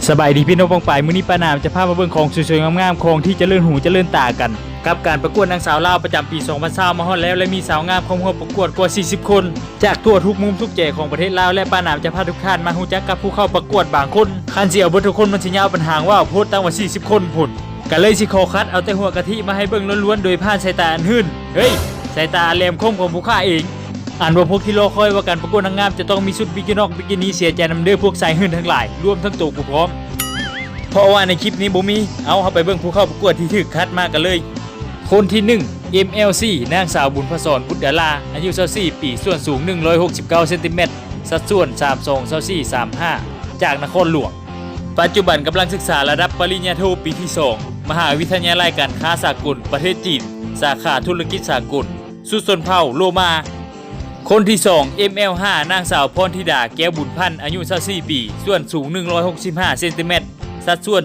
สบายดีพี่น้องปองไปมื้อนี้ป้านามจะพามาเบิ่งของสวยๆงามๆของที่เจริญหูเจริญตากันกับการประกวดนางสาวลาวประจำปี2020มาฮอดแล้วและมีสาวงามเข้าร่วมประกวดกว่า40คนจากทั่วทุกมุมทุกแก่ของประเทศลาวและป้านามจะพาทุกท่านมาฮู้จักกับผู้เข้าประกวดบางคนคันสิเอาเบิดทุกคนมันสิยาวปัญหาว่าโพสต์ตั้งว่า40คนพุ่นก็เลยสิขอคัดเอาแต่หัวกะทิมาให้เบิ่งล้วนๆโดยผ่านสายตาอันหื่นเฮ้ยสายตาแหลมคมของผู้ฆ่าเองอ่านว่าพวกที่รอคอยว่าการประกวดนางงามจะต้องมีชุดบิกินอกบิกินี่เสียใจนำเด้อพวกสายหื่นทั้งหลายรวมทั้งตัวกูพร้อมเพราะว่าในคลิปนี้บ่มีเอาเข้าไปเบิ่งผู้เข้าประกวดที่ถูกคัดมากันเลยคนที่1 MLC นางสาวบุญพศรบุตรดาราอายุ24ปีส่วนสูง169เซนติเมตรสัดส่วน32-24-35จากนครหลวงปัจจุบันกำลังศึกษาระดับปริญญาโทปีที่2มหาวิทยาลัยการค้าสากลประเทศจีนสาขาธุรกิจสากลสุดชนเผ่าโลมาคนที่2 ML5 นางสาวพรธิดาแก้วบุญพันธ์อายุ24ปีส่วนสูง165เซนติเมตรสัดส่วน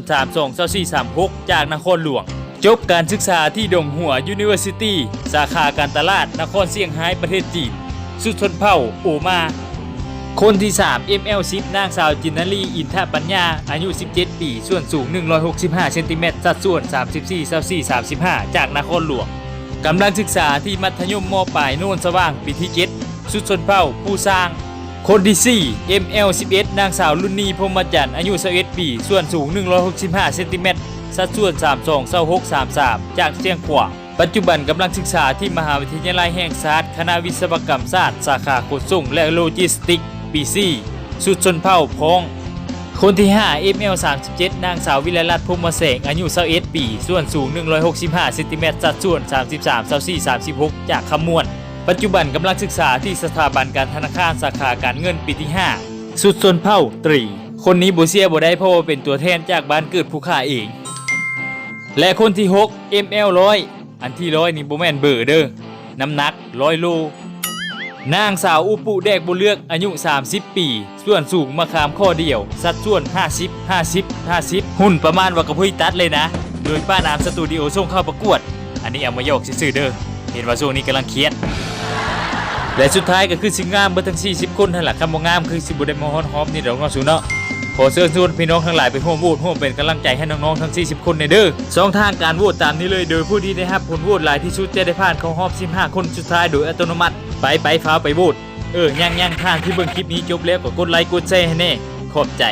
32-24-36จากนครหลวงจบการศึกษาที่ดงหัว University สาขาการตลาดนครเซี่ยงไฮ้ประเทศจีนสุดชนเผ่าโอมาคนที่3 ML10 นางสาวจินนาลีอินทปัญญาอายุ17ปีส่วนสูง165เซนติเมตรสัดส่วน34-34-35จากนครหลวงกำลังศึกษาที่มัธยมม.ปลายโน่นสว่างปีที่7สุดชนเผ่าผู้สร้างคนที่4 ML11 นางสาวรุ่นนีพรหมจันทร์อายุ21ปีส่วนสูง165เซนติเมตรสัดส่วน32-26-33จากเชียงขวางปัจจุบันกำลังศึกษาที่มหาวิทยาลัยแห่งชาติคณะวิศวกรรมศาสตร์สาขาขนส่งและโลจิสติกส์ปี4สุดชนเผ่าพ้องคนที่5 ML37 นางสาววิไลรัตน์พรหมแสงอายุ21ปีส่วนสูง165เซนติเมตรสัดส่วน33-24-36จากขมวนปัจจุบันกำลังศึกษาที่สถาบันการธนาคารสาขาการเงินปีที่5สุดชนเผ่าตรีคนนี้บ่เสียบ่ได้เพราะว่าเป็นตัวแทนจากบ้านเกิดผู้ฆ่าเองและคนที่6 ML100 อันที่100นี่บ่แม่นเบอร์เด้อน้ำหนัก100โลนางสาวอุปุแดกบ่เลือกอายุ30ปีส่วนสูงมะขามข้อเดียวสัดส่วน50-50-50หุ่นประมาณว่ากระพุ้ยตัดเลยนะโดยป้านามสตูดิโอส่งเข้าประกวดอันนี้เอามาโยกซื่อๆเด้อเห็นว่าช่วงนี้กำลังเครียดและสุดท้ายก็คือสิงามเบิดทั้ง40คนนั่นแหละคำบ่งามคือสิบ่ได้มาฮ้อนฮอมนี่ดอกเนาะสูเนาะขอเชิญชวนพี่น้องทั้งหลายไปร่วมโหวตร่วมเป็นกำลังใจให้น้องๆทั้ง40คนในเด้อช่องทางการโหวตตามนี้เลยโดยผู้ที่ได้รับผลโหวตหลายที่สุดจะได้ผ่านเข้ารอบ15คนสุดท้ายโดยอัตโนมัติไปฟ้าไปโหวตย่างทางที่เบิ่งคลิปนี้จบแล้วก็กดไลค์กดแชร์ให้แน่ขอบใจ